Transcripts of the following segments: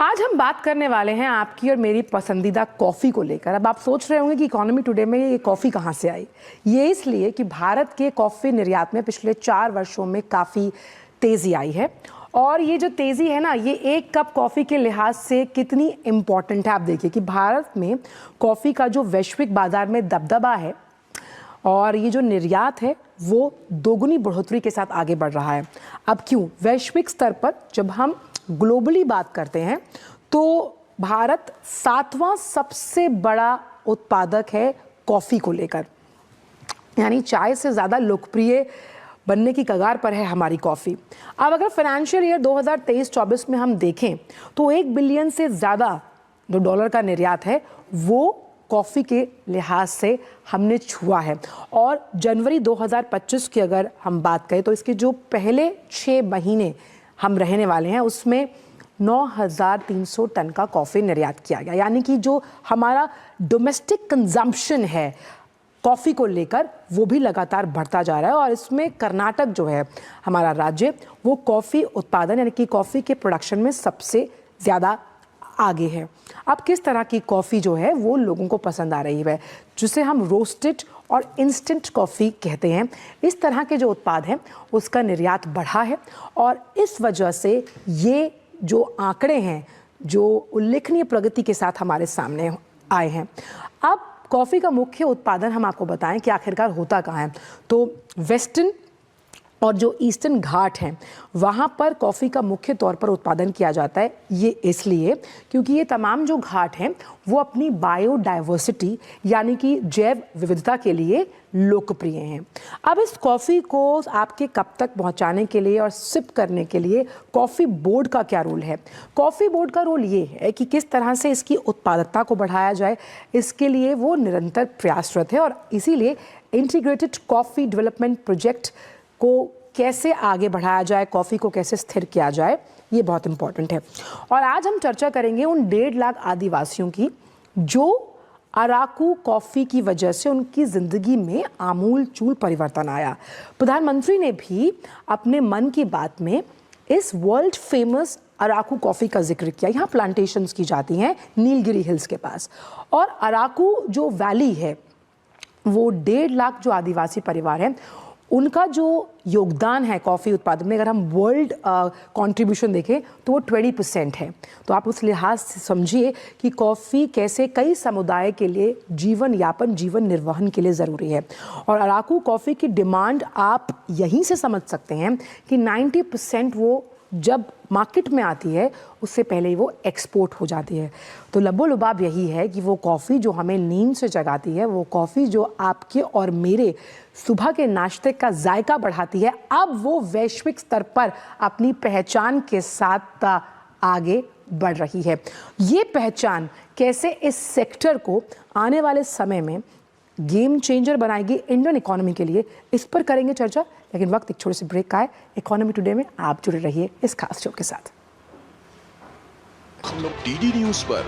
आज हम बात करने वाले हैं आपकी और मेरी पसंदीदा कॉफ़ी को लेकर। अब आप सोच रहे होंगे कि इकोनॉमी टुडे में ये कॉफ़ी कहाँ से आई। ये इसलिए कि भारत के कॉफ़ी निर्यात में पिछले 4 वर्षों में काफ़ी तेज़ी आई है। और ये जो तेज़ी है ना, ये एक कप कॉफ़ी के लिहाज से कितनी इम्पॉर्टेंट है। आप देखिए कि भारत में कॉफ़ी का जो वैश्विक बाजार में दबदबा है और ये जो निर्यात है वो दोगुनी बढ़ोतरी के साथ आगे बढ़ रहा है। अब क्यों? वैश्विक स्तर पर जब हम ग्लोबली बात करते हैं तो भारत 7वां सबसे बड़ा उत्पादक है कॉफ़ी को लेकर, यानी चाय से ज़्यादा लोकप्रिय बनने की कगार पर है हमारी कॉफ़ी। अब अगर फाइनेंशियल ईयर 2023-24 में हम देखें तो 1 बिलियन से ज़्यादा जो डॉलर का निर्यात है वो कॉफ़ी के लिहाज से हमने छुआ है। और जनवरी 2025 की अगर हम बात करें तो इसके जो पहले 6 महीने हम रहने वाले हैं उसमें 9,300 टन का कॉफ़ी निर्यात किया गया, यानी कि जो हमारा डोमेस्टिक कंजम्पशन है कॉफ़ी को लेकर वो भी लगातार बढ़ता जा रहा है। और इसमें कर्नाटक जो है हमारा राज्य, वो कॉफ़ी उत्पादन यानी कि कॉफ़ी के प्रोडक्शन में सबसे ज़्यादा आगे है। अब किस तरह की कॉफ़ी जो है वो लोगों को पसंद आ रही है, जिसे हम रोस्टेड और इंस्टेंट कॉफ़ी कहते हैं, इस तरह के जो उत्पाद हैं उसका निर्यात बढ़ा है। और इस वजह से ये जो आंकड़े हैं जो उल्लेखनीय प्रगति के साथ हमारे सामने आए हैं। अब कॉफ़ी का मुख्य उत्पादन हम आपको बताएं कि आखिरकार होता कहाँ है। तो वेस्टर्न और जो ईस्टर्न घाट हैं वहाँ पर कॉफ़ी का मुख्य तौर पर उत्पादन किया जाता है। ये इसलिए क्योंकि ये तमाम जो घाट हैं वो अपनी बायोडाइवर्सिटी यानी कि जैव विविधता के लिए लोकप्रिय हैं। अब इस कॉफ़ी को आपके कप तक पहुंचाने के लिए और सिप करने के लिए कॉफ़ी बोर्ड का क्या रोल है? कॉफ़ी बोर्ड का रोल ये है कि किस तरह से इसकी उत्पादकता को बढ़ाया जाए, इसके लिए वो निरंतर प्रयासरत है। और इसीलिए इंटीग्रेटेड कॉफ़ी डेवलपमेंट प्रोजेक्ट को कैसे आगे बढ़ाया जाए, कॉफ़ी को कैसे स्थिर किया जाए, ये बहुत इंपॉर्टेंट है। और आज हम चर्चा करेंगे उन 1.5 लाख आदिवासियों की जो अराकू कॉफ़ी की वजह से उनकी ज़िंदगी में आमूल चूल परिवर्तन आया। प्रधानमंत्री ने भी अपने मन की बात में इस वर्ल्ड फेमस अराकू कॉफ़ी का जिक्र किया। यहाँ प्लांटेशंस की जाती हैं नीलगिरी हिल्स के पास, और अराकू जो वैली है वो 1.5 लाख जो आदिवासी परिवार हैं उनका जो योगदान है कॉफ़ी उत्पादन में, अगर हम वर्ल्ड कंट्रीब्यूशन देखें तो वो 20% है। तो आप उस लिहाज से समझिए कि कॉफ़ी कैसे कई समुदाय के लिए जीवन यापन, जीवन निर्वहन के लिए ज़रूरी है। और अराकू कॉफ़ी की डिमांड आप यहीं से समझ सकते हैं कि 90% वो जब मार्केट में आती है उससे पहले ही वो एक्सपोर्ट हो जाती है। तो लबोलुबाब यही है कि वो कॉफ़ी जो हमें नींद से जगाती है, वो कॉफ़ी जो आपके और मेरे सुबह के नाश्ते का जायका बढ़ाती है, अब वो वैश्विक स्तर पर अपनी पहचान के साथ आगे बढ़ रही है। ये पहचान कैसे इस सेक्टर को आने वाले समय में गेम चेंजर बनाएगी इंडियन इकोनॉमी के लिए, इस पर करेंगे चर्चा। लेकिन वक्त एक छोटे से ब्रेक का है। इकोनॉमी टुडे में आप जुड़े रहिए इस खास शो के साथ। हम लोग डीडी न्यूज पर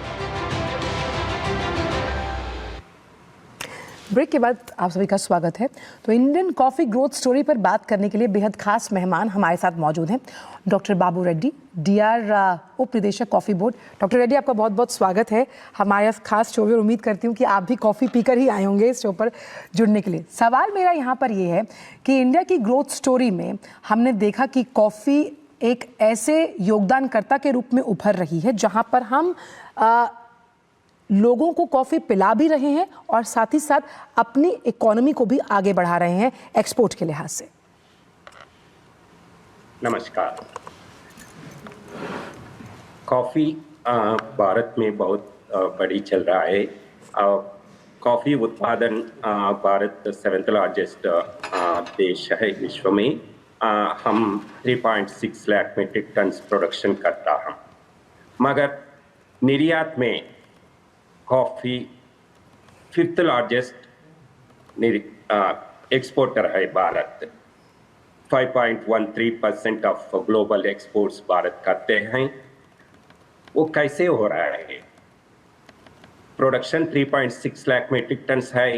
ब्रेक के बाद आप सभी का स्वागत है। तो इंडियन कॉफ़ी ग्रोथ स्टोरी पर बात करने के लिए बेहद खास मेहमान हमारे साथ मौजूद हैं। डॉक्टर बाबू रेड्डी, डीआर उप निदेशक कॉफ़ी बोर्ड। डॉक्टर रेड्डी, आपका बहुत बहुत स्वागत है हमारे खास शो में। उम्मीद करती हूँ कि आप भी कॉफ़ी पीकर ही आए होंगे इस शो पर जुड़ने के लिए। सवाल मेरा यहाँ पर ये है कि इंडिया की ग्रोथ स्टोरी में हमने देखा कि कॉफ़ी एक ऐसे योगदानकर्ता के रूप में उभर रही है जहाँ पर हम लोगों को कॉफ़ी पिला भी रहे हैं और साथ ही साथ अपनी इकोनॉमी को भी आगे बढ़ा रहे हैं एक्सपोर्ट के लिहाज से। नमस्कार। कॉफ़ी भारत में बहुत बड़ी चल रहा है। कॉफ़ी उत्पादन भारत 7th लार्जेस्ट देश है विश्व में। हम 3.6 लाख मीट्रिक टन प्रोडक्शन करता हम, मगर निर्यात में कॉफ़ी 5th लार्जेस्ट एक्सपोर्टर है Bharat. 5.13% of global exports Bharat करते हैं। वो कैसे हो रहा है? प्रोडक्शन 3.6 लाख मीट्रिक टन है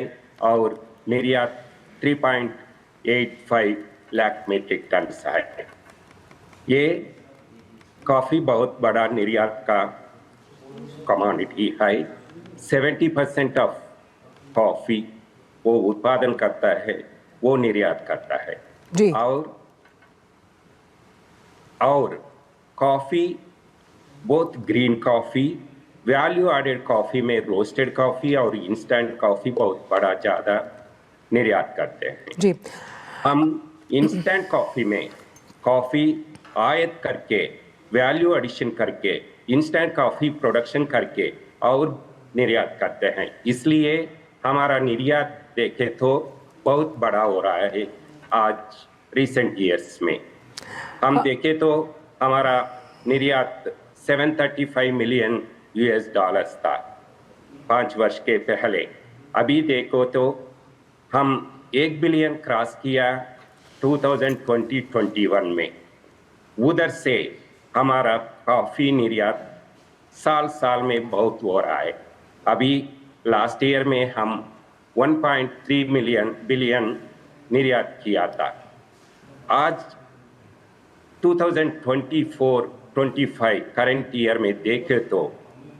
और निर्यात 3.85 लाख मीट्रिक टन है। ये कॉफ़ी बहुत बड़ा निर्यात का कमोडिटी है। 70% ऑफ कॉफी वो उत्पादन करता है, वो निर्यात करता है। जी। और coffee, both green coffee, value added coffee में रोस्टेड कॉफी और इंस्टेंट कॉफी बहुत बड़ा ज्यादा निर्यात करते हैं। जी। हम इंस्टेंट कॉफी में कॉफी आयात करके, वैल्यू एडिशन करके, इंस्टेंट कॉफी प्रोडक्शन करके और निर्यात करते हैं। इसलिए हमारा निर्यात देखे तो बहुत बड़ा हो रहा है आज रिसेंट ईयर्स में। हम देखें तो हमारा निर्यात 735 मिलियन यूएस डॉलर्स था 5 वर्ष के पहले। अभी देखो तो हम 1 बिलियन क्रॉस किया 2020-21 में। उधर से हमारा कॉफी निर्यात साल साल में बहुत हो रहा है। अभी लास्ट ईयर में हम 1.3 बिलियन निर्यात किया था। आज 2024-25 करंट ईयर में देखें तो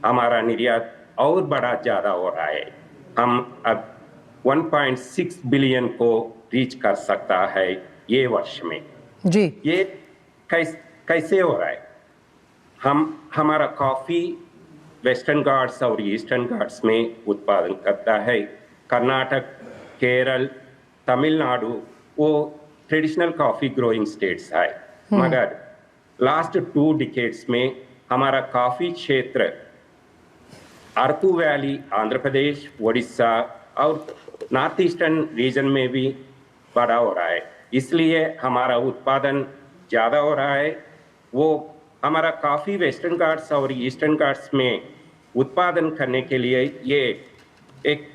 हमारा निर्यात और बड़ा ज्यादा हो रहा है। हम अब 1.6 बिलियन को रीच कर सकता है ये वर्ष में। जी। ये कैसे हो रहा है? हमारा कॉफी वेस्टर्न घाट्स और ईस्टर्न घाट्स में उत्पादन करता है। कर्नाटक, केरल, तमिलनाडु वो ट्रेडिशनल कॉफी ग्रोइंग स्टेट्स है। मगर लास्ट 2 डिकेड्स में हमारा कॉफी क्षेत्र अरकू वैली, आंध्र प्रदेश, उड़ीसा और नॉर्थ ईस्टर्न रीजन में भी बड़ा हो रहा है। इसलिए हमारा उत्पादन ज्यादा हो रहा है। वो हमारा कॉफी वेस्टर्न घाट्स और ईस्टर्न घाट्स में उत्पादन करने के लिए ये एक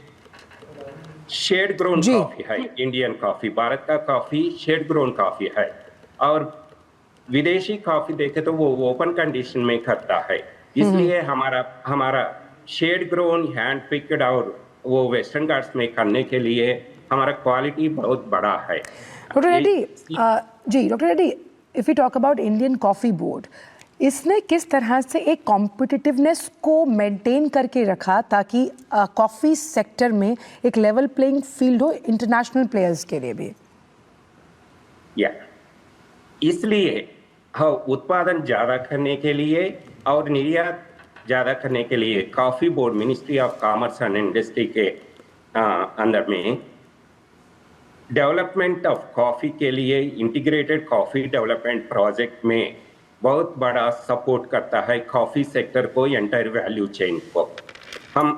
शेड ग्रोन कॉफी है। इंडियन कॉफी, भारत का कॉफी शेड ग्रोन कॉफी है। और विदेशी कॉफी देखे तो वो ओपन कंडीशन में करता है। इसलिए हमारा शेड ग्रोन, हैंड पिक्ड और वो वेस्टर्न घाट्स में करने के लिए हमारा क्वालिटी बहुत बड़ा है। डॉक्टर रेड्डी, जी doctor Reddy, if you talk about Indian coffee board, इसने किस तरह से एक कॉम्पिटिटिवनेस को मेंटेन करके रखा ताकि कॉफ़ी सेक्टर में एक लेवल प्लेइंग फील्ड हो इंटरनेशनल प्लेयर्स के लिए भी? इसलिए हाँ, उत्पादन ज़्यादा करने के लिए और निर्यात ज़्यादा करने के लिए coffee board ministry of commerce and industry के अंदर में डेवलपमेंट ऑफ कॉफ़ी के लिए इंटीग्रेटेड कॉफ़ी डेवलपमेंट प्रोजेक्ट में बहुत बड़ा सपोर्ट करता है कॉफ़ी सेक्टर को, एंटायर वैल्यू चेन को।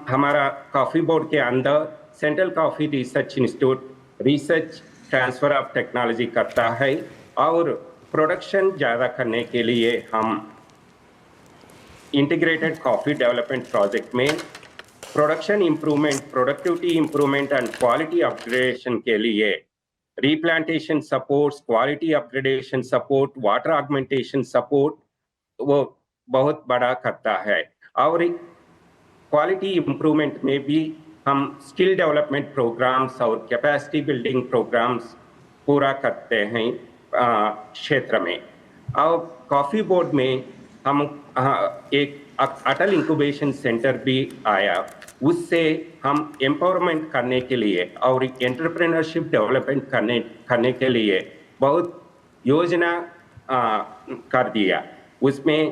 हमारा कॉफ़ी बोर्ड के अंदर central coffee research institute research transfer of technology करता है और प्रोडक्शन ज़्यादा करने के लिए हम इंटीग्रेटेड कॉफ़ी डेवलपमेंट प्रोजेक्ट में production improvement, productivity improvement and quality upgradation के लिए replantation support, quality upgradation support, water augmentation support वो बहुत बड़ा करता है। और क्वालिटी इंप्रूवमेंट में भी हम स्किल डेवलपमेंट प्रोग्राम्स और कैपेसिटी बिल्डिंग प्रोग्राम्स पूरा करते हैं क्षेत्र में। और कॉफ़ी बोर्ड में हम एक अटल इंक्यूबेशन सेंटर भी आया। उससे हम एम्पावरमेंट करने के लिए और एंटरप्रेन्योरशिप डेवलपमेंट करने के लिए बहुत योजना कर दिया। उसमें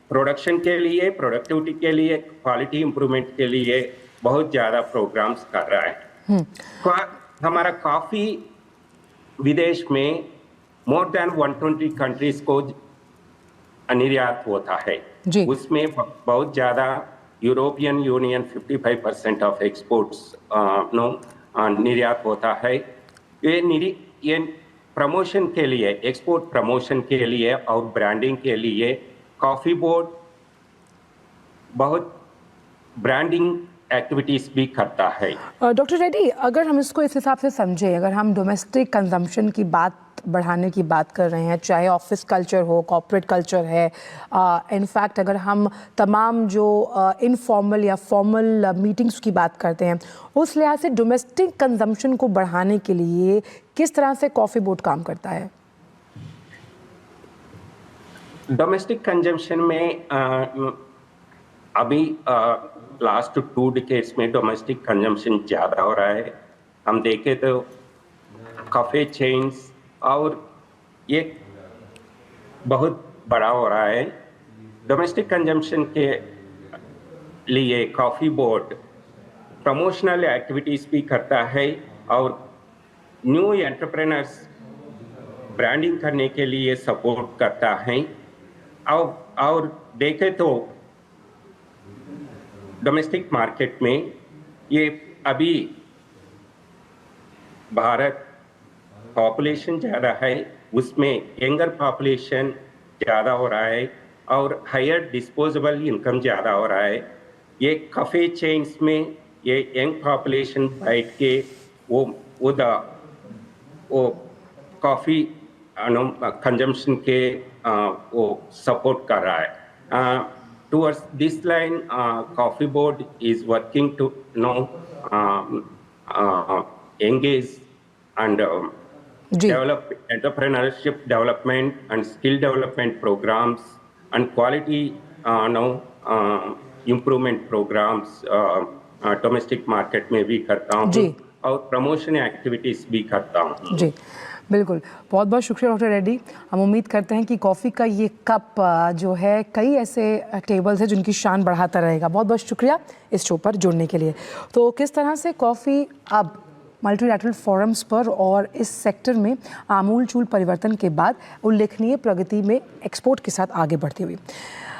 प्रोडक्शन के लिए, प्रोडक्टिविटी के लिए, क्वालिटी इंप्रूवमेंट के लिए बहुत ज़्यादा प्रोग्राम्स कर रहा है। हमारा कॉफ़ी विदेश में मोर देन 120 कंट्रीज को निर्यात होता है। उसमें बहुत ज़्यादा यूरोपियन यूनियन 55% ऑफ एक्सपोर्ट्स निर्यात होता है। ये प्रमोशन के लिए, एक्सपोर्ट प्रमोशन के लिए और ब्रांडिंग के लिए कॉफ़ी बोर्ड बहुत ब्रांडिंग एक्टिविटीज़ भी करता है। डॉक्टर रेड्डी, अगर हम इसको इस हिसाब से समझें, अगर हम डोमेस्टिक कंजम्पशन की बात बढ़ाने की बात कर रहे हैं, चाहे ऑफिस कल्चर हो, कॉर्पोरेट कल्चर है, इनफैक्ट अगर हम तमाम जो इनफॉर्मल या फॉर्मल मीटिंग्स की बात करते हैं, उस लिहाज से डोमेस्टिक कंजम्पशन को बढ़ाने के लिए किस तरह से कॉफ़ी बोर्ड काम करता है? डोमेस्टिक कंजम्पशन में अभी लास्ट 2 डिकेड्स में डोमेस्टिक कंजम्पशन ज़्यादा हो रहा है। हम देखें तो कॉफ़ी चेन्स और ये बहुत बड़ा हो रहा है। डोमेस्टिक कंजम्पशन के लिए कॉफ़ी बोर्ड प्रमोशनल एक्टिविटीज़ भी करता है और न्यू एंटरप्रेनर्स ब्रांडिंग करने के लिए सपोर्ट करता है। और देखें तो डोमेस्टिक मार्केट में ये अभी भारत पॉपुलेशन ज़्यादा है, उसमें यंगर पॉपुलेशन ज़्यादा हो रहा है और हायर डिस्पोजेबल इनकम ज़्यादा हो रहा है। ये कॉफ़ी चेन्स में ये यंग पॉपुलेशन बैठ के वो कॉफ़ी कंजम्पशन के वो सपोर्ट कर रहा है। Towards this line, Coffee Board is working to engage and ji develop entrepreneurship development and skill development programs and quality improvement programs domestic market में भी करता हूँ जी। और प्रमोशन एक्टिविटीज भी करता हूँ। जी बिल्कुल, बहुत बहुत शुक्रिया डॉक्टर रेड्डी। हम उम्मीद करते हैं कि कॉफ़ी का ये कप जो है कई ऐसे टेबल्स हैं जिनकी शान बढ़ाता रहेगा। बहुत बहुत शुक्रिया इस शो पर जुड़ने के लिए। तो किस तरह से कॉफ़ी अब मल्टीलैटरल फोरम्स पर और इस सेक्टर में आमूल चूल परिवर्तन के बाद उल्लेखनीय प्रगति में एक्सपोर्ट के साथ आगे बढ़ती हुई।